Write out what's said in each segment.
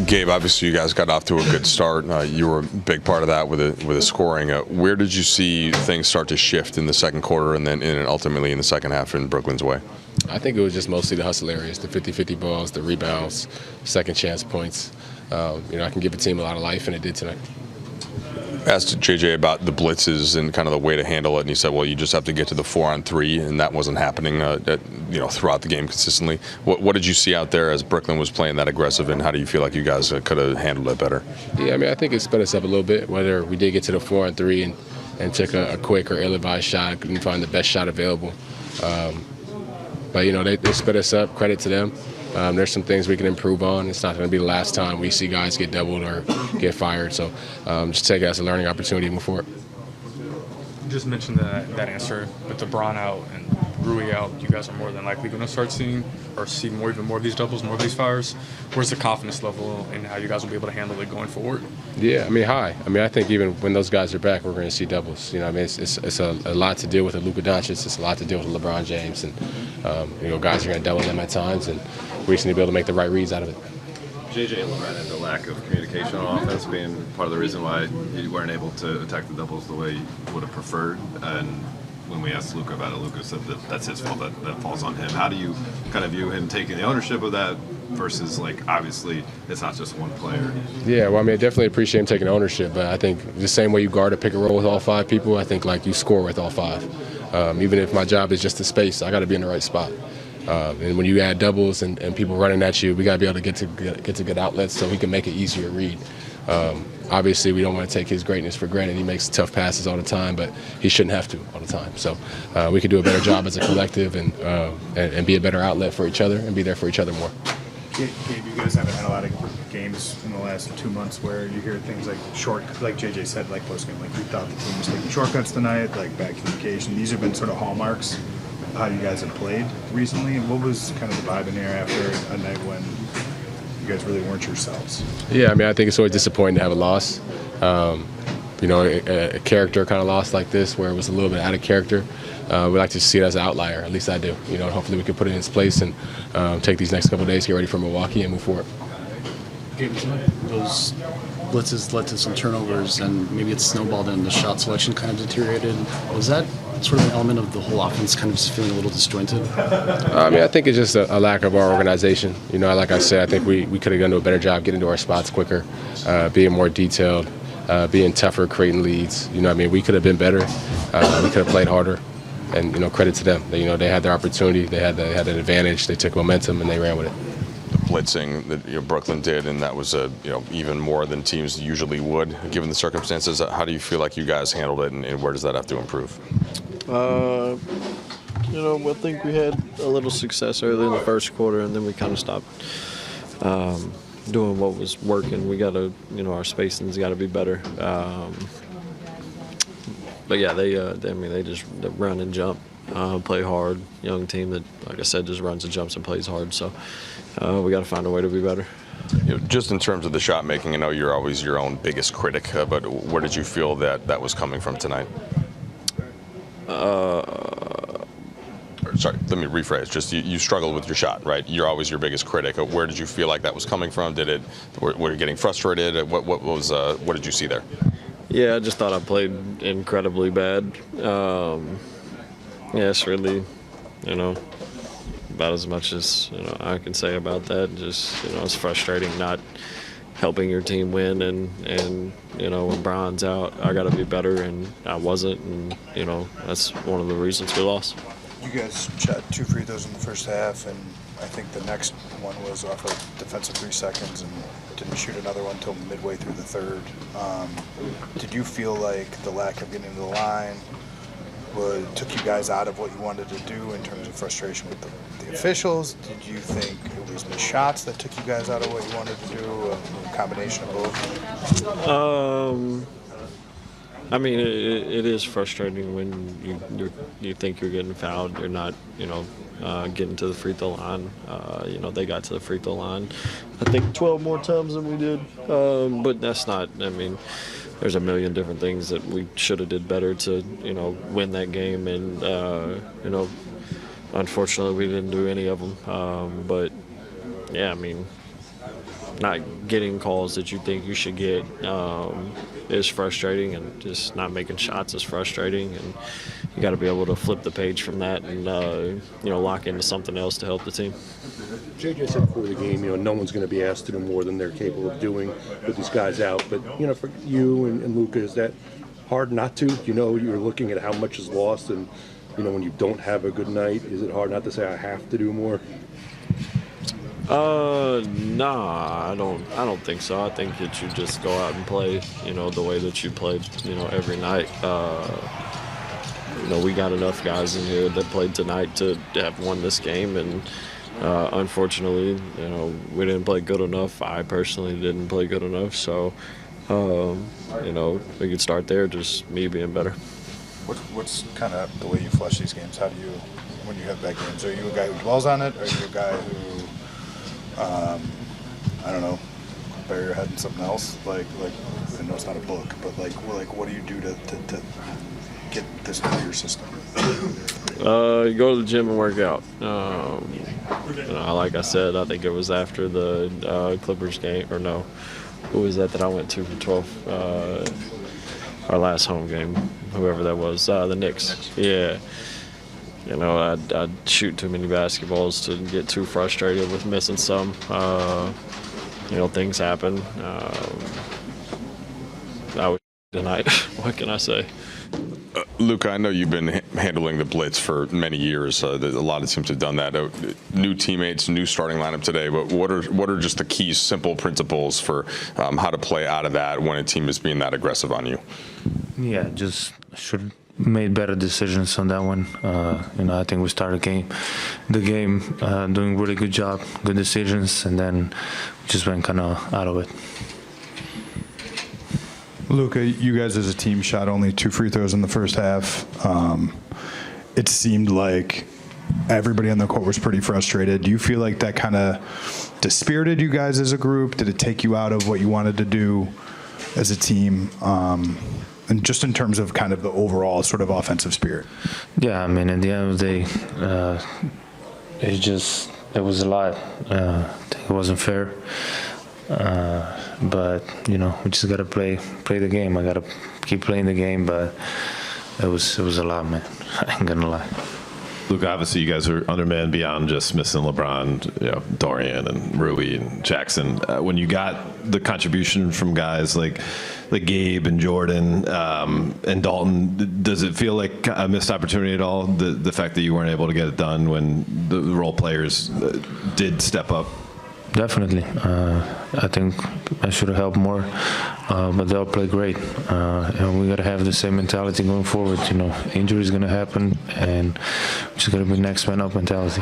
Gabe, obviously you guys got off to a good start. You were a big part of that with the scoring. Where did you see things start to shift in the second quarter and then ultimately in the second half in Brooklyn's way? I think it was just mostly the hustle areas, the 50-50 balls, the rebounds, second chance points. I can give a team a lot of life, and it did tonight. Asked JJ about the blitzes and kind of the way to handle it, and he said, well, you just have to get to the 4-on-3, and that wasn't happening throughout the game consistently. What did you see out there as Brooklyn was playing that aggressive, and how do you feel like you guys could have handled it better? Yeah, I think it sped us up a little bit, whether we did get to the 4-on-3 and took a quick or ill-advised shot, couldn't find the best shot available. But they sped us up, credit to them. There's some things we can improve on. It's not going to be the last time we see guys get doubled or get fired. So just take it as a learning opportunity to move forward. You just mentioned that answer with LeBron out and Rui out. You guys are more than likely going to start seeing even more of these doubles, more of these fires. Where's the confidence level in how you guys will be able to handle it going forward? Yeah, high. I think even when those guys are back, we're going to see doubles. It's a lot to deal with Luka Doncic. It's a lot to deal with LeBron James. And, guys are going to double them at times. And we just need to be able to make the right reads out of it. JJ and the lack of communication on offense being part of the reason why you weren't able to attack the doubles the way you would have preferred. And when we asked Luka about it, Luka said that's his fault, that falls on him. How do you kind of view him taking the ownership of that versus, obviously it's not just one player? Yeah, I definitely appreciate him taking ownership, but I think the same way you guard a pick and roll with all five people, I think you score with all five. Even if my job is just to space, I got to be in the right spot. And when you add doubles and people running at you, we got to be able to get to good outlets so he can make it easier to read. Obviously, we don't want to take his greatness for granted. He makes tough passes all the time, but he shouldn't have to all the time. So we could do a better job as a collective and be a better outlet for each other and be there for each other more. Gabe, you guys haven't had a lot of games in the last 2 months where you hear things like like JJ said, like postgame, like we thought the team was taking shortcuts tonight, like bad communication. These have been sort of hallmarks of how you guys have played recently. And what was kind of the vibe in here after a night when you guys really weren't yourselves? Yeah, I think it's always disappointing to have a loss. A character kind of loss like this where it was a little bit out of character. We like to see it as an outlier. At least I do. Hopefully we can put it in its place and take these next couple of days, get ready for Milwaukee, and move forward. Those blitzes led to some turnovers, and maybe it's snowballed and the shot selection kind of deteriorated. Was that sort of an element of the whole offense kind of just feeling a little disjointed? I think it's just a lack of our organization. Like I said, I think we could have done a better job getting to our spots quicker, being more detailed, being tougher, creating leads. We could have been better. We could have played harder. And, credit to them. They had their opportunity. They had an advantage. They took momentum, and they ran with it. The blitzing that Brooklyn did, and that was even more than teams usually would, given the circumstances. How do you feel like you guys handled it, and where does that have to improve? I think we had a little success early in the first quarter, and then we kind of stopped doing what was working. We got to, our spacing's got to be better. But yeah, they just run and jump, play hard. Young team that, like I said, just runs and jumps and plays hard. So we got to find a way to be better. Just in terms of the shot making, I know you're always your own biggest critic, but where did you feel that was coming from tonight? Sorry, let me rephrase. Just you struggled with your shot, right? You're always your biggest critic. Where did you feel like that was coming from? Were you getting frustrated? What did you see there? Yeah, I just thought I played incredibly bad. It's really, about as much as I can say about that. Just it's frustrating not helping your team win, and when Brian's out, I got to be better, and I wasn't, and that's one of the reasons we lost. You guys shot 2 free throws in the first half, and I think the next one was off of defensive 3 seconds, and didn't shoot another one until midway through the third. Did you feel like the lack of getting to the line took you guys out of what you wanted to do in terms of frustration with the officials? Did you think it was the shots that took you guys out of what you wanted to do, a combination of both? It is frustrating when you think you're getting fouled. You're not, getting to the free throw line. They got to the free throw line, I think 12 more times than we did. But that's not, there's a million different things that we should have did better to, win that game. And, unfortunately, we didn't do any of them. But, yeah, not getting calls that you think you should get is frustrating, and just not making shots is frustrating. And you got to be able to flip the page from that and lock into something else to help the team. JJ said before the game, no one's going to be asked to do more than they're capable of doing with these guys out. But for you and Luka, is that hard not to? You're looking at how much is lost, and when you don't have a good night, is it hard not to say I have to do more? Nah, I don't think so. I think that you just go out and play, the way that you played, every night. We got enough guys in here that played tonight to have won this game, and unfortunately, we didn't play good enough. I personally didn't play good enough, so we could start there, just me being better. What's kind of the way you flush these games? How do you, when you have bad games, are you a guy who dwells on it? Or are you a guy who, I don't know, bury your head in something else? Like I know it's not a book, but what do you do to get this out of your system? You go to the gym and work out. Like I said, I think it was after the Clippers game, or no, who was that I went to for 12? Our last home game, whoever that was, the Knicks. Yeah. I'd shoot too many basketballs to get too frustrated with missing some. Things happen. I was tonight. What can I say? Luka, I know you've been handling the blitz for many years. A lot of teams have done that. New teammates, new starting lineup today. But what are just the key, simple principles for how to play out of that when a team is being that aggressive on you? Yeah, just should made better decisions on that one. I think we started the game doing really good job, good decisions, and then we just went kind of out of it. Luka, you guys as a team shot only 2 free throws in the first half. It seemed like everybody on the court was pretty frustrated. Do you feel like that kind of dispirited you guys as a group? Did it take you out of what you wanted to do as a team? And just in terms of kind of the overall sort of offensive spirit? Yeah, I mean, at the end of the day, it was a lot. I think it wasn't fair. But, we just got to play the game. I got to keep playing the game, but it was a lot, man. I ain't going to lie. Luka, obviously you guys are undermanned beyond just missing LeBron, Dorian and Rui and Jackson. When you got the contribution from guys like Gabe and Jordan and Dalton, does it feel like a missed opportunity at all? The fact that you weren't able to get it done when the role players did step up? Definitely. I think I should have helped more, but they all play great. And we got to have the same mentality going forward. Injuries going to happen, and we just got to be next man up mentality.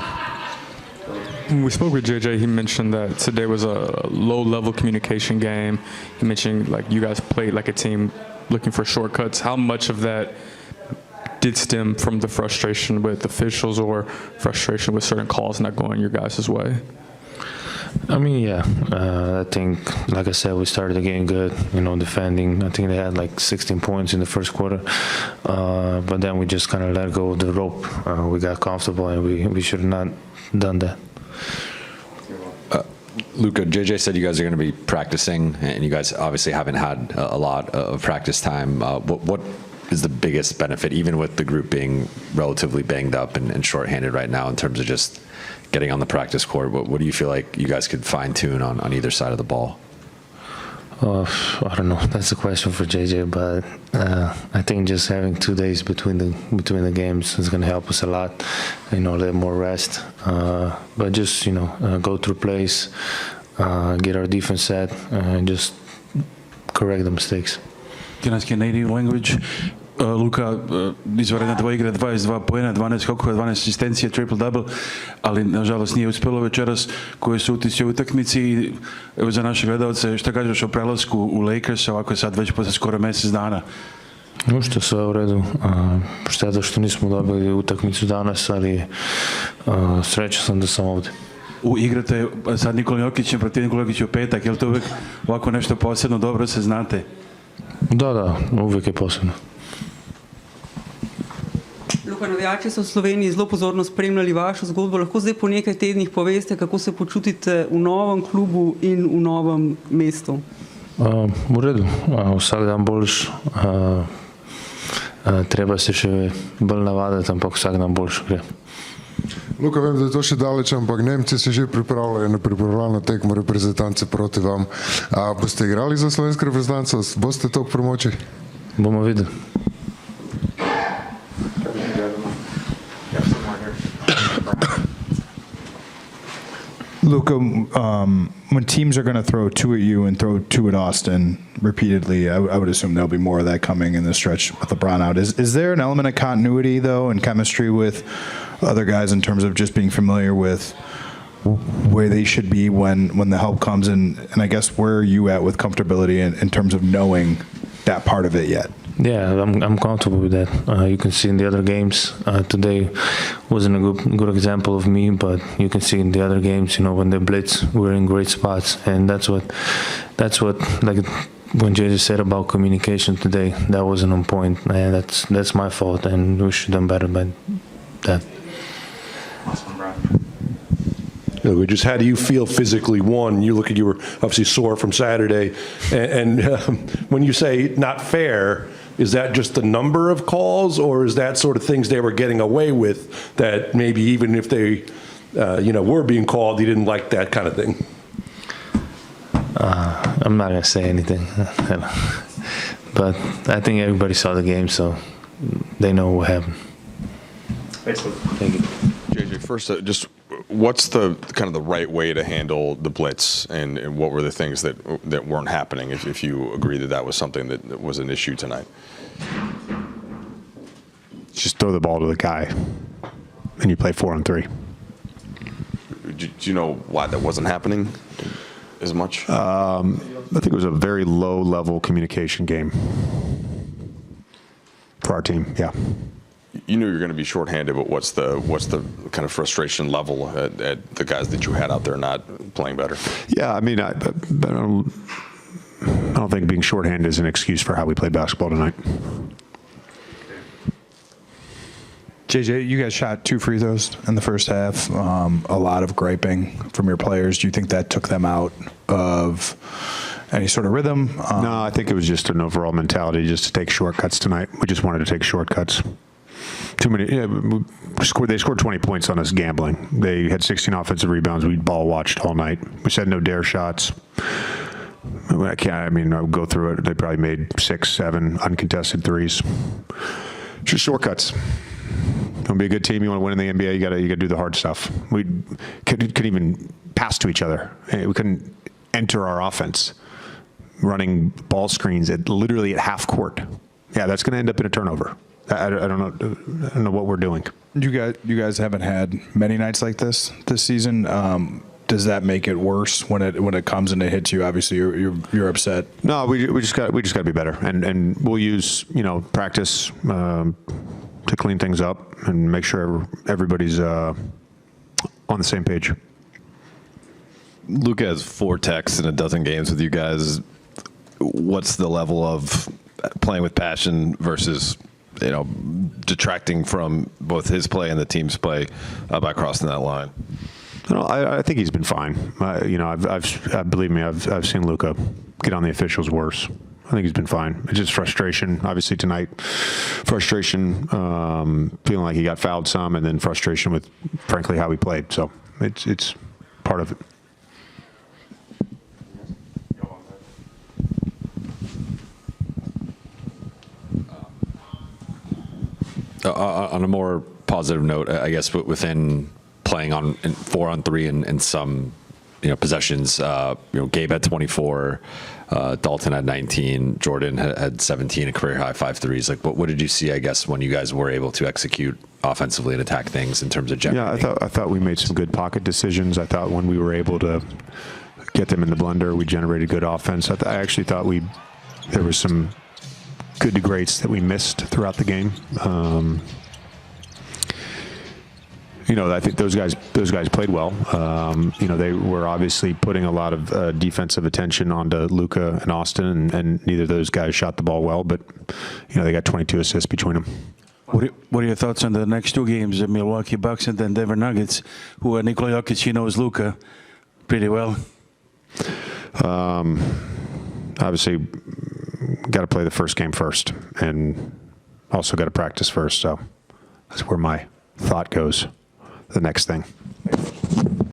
When we spoke with JJ, he mentioned that today was a low-level communication game. He mentioned you guys played like a team looking for shortcuts. How much of that did stem from the frustration with officials or frustration with certain calls not going your guys' way? I mean, yeah. I think, like I said, we started the game good, defending. I think they had 16 points in the first quarter. But then we just kind of let go of the rope. We got comfortable, and we should have not done that. Luka, JJ said you guys are going to be practicing, and you guys obviously haven't had a lot of practice time. What is the biggest benefit, even with the group being relatively banged up and shorthanded right now, in terms of just getting on the practice court? What do you feel like you guys could fine-tune on either side of the ball? I don't know. That's a question for JJ, but I think just having 2 days between the games is going to help us a lot. A little more rest, but just go through plays, get our defense set, and just correct the mistakes. Can I speak native language? Luka, izvanredna dvoigra, 22 poena, 12 skokova, 12 asistencije, triple-double, ali nažalost nije uspjelo večeras. Koji su utisci u utakmici? Evo za naše gledalce, šta kažeš o prelasku u Lakers, ovako sad već posle skoro mjesec dana? Što sve u redu. Šteta što nismo dobili utakmicu danas, ali srećan sam da sam ovdje. Igrate sad Nikolom Jokićem protiv Nikola Jokića u petak, je li to uvijek ovako nešto posebno, dobro se znate? Da, uvijek je posebno. Luka, navijači so v Sloveniji zelo pozorno spremljali vašo zgodbo. Lahko zdaj po nekaj tednih poveste, kako se počutite v novem klubu in v novem mestu? V redu, vsak dan boljš. Treba se še bolj navaditi, ampak vsak dan boljš gre. Luka, vem, da je to še daleč, ampak Nemci se že pripravljajo na pripravljalno tekmo reprezentance proti vam. Boste igrali za slovensko reprezentanco? Boste toliko premoči? Bomo videli. Luka, when teams are going to throw two at you and throw two at Austin repeatedly, I would assume there'll be more of that coming in the stretch with LeBron out. Is there an element of continuity, though, and chemistry with other guys in terms of just being familiar with where they should be when the help comes? And I guess where are you at with comfortability in terms of knowing that part of it yet? Yeah, I'm comfortable with that. You can see in the other games, today wasn't a good example of me, but you can see in the other games, when they blitz, we're in great spots, and that's what like when JJ said about communication today, that wasn't on point, and that's my fault, and we should have done better by that. Just how do you feel physically? One, you were obviously sore from Saturday, and when you say not fair, is that just the number of calls, or is that sort of things they were getting away with that maybe even if they, were being called, you didn't like that kind of thing? I'm not gonna say anything, but I think everybody saw the game, so they know what happened. Thanks, Luke. Thank you. JJ, first, just what's the kind of the right way to handle the blitz, and what were the things that weren't happening, if you agree that was something that was an issue tonight? Just throw the ball to the guy, and you play 4-on-3. Do you know why that wasn't happening as much? I think it was a very low-level communication game for our team, yeah. You knew you were going to be shorthanded, but what's the kind of frustration level at the guys that you had out there not playing better? Yeah, I mean, I don't think being shorthanded is an excuse for how we played basketball tonight. JJ, you guys shot 2 free throws in the first half. A lot of griping from your players. Do you think that took them out of any sort of rhythm? No, I think it was just an overall mentality just to take shortcuts tonight. We just wanted to take shortcuts. Too many. Yeah, they scored 20 points on us gambling. They had 16 offensive rebounds. We ball watched all night. We said no dare shots. I'll go through it. They probably made 6, 7 uncontested threes. Just shortcuts. You want to be a good team, you want to win in the NBA, you got to do the hard stuff. We couldn't even pass to each other. We couldn't enter our offense. Running ball screens literally at half court. Yeah, that's going to end up in a turnover. I don't know what we're doing. You guys haven't had many nights like this season. Does that make it worse when it comes and it hits you? Obviously, you're upset. No, we just got to be better, and we'll use practice to clean things up and make sure everybody's on the same page. Luka has 4 texts in a dozen games with you guys. What's the level of playing with passion versus detracting from both his play and the team's play by crossing that line? I think he's been fine. Believe me, I've seen Luka get on the officials worse. I think he's been fine. It's just frustration. Obviously tonight, frustration, feeling like he got fouled some, and then frustration with, frankly, how he played. So it's part of it. On a more positive note, I guess within playing on 4-on-3 and some possessions, Gabe had 24, Dalton had 19, Jordan had 17, a career high 5 threes. Like, what did you see, I guess, when you guys were able to execute offensively and attack things in terms of generating? Yeah, I thought we made some good pocket decisions. I thought when we were able to get them in the blender, we generated good offense. I actually thought there was some good to greats that we missed throughout the game. I think those guys played well. They were obviously putting a lot of defensive attention onto Luka and Austin, and neither of those guys shot the ball well, but they got 22 assists between them. What are your thoughts on the next two games, the Milwaukee Bucks and then Denver Nuggets, who Nikola Jokic, he knows Luka pretty well? Obviously, got to play the first game first, and also got to practice first. So that's where my thought goes. The next thing.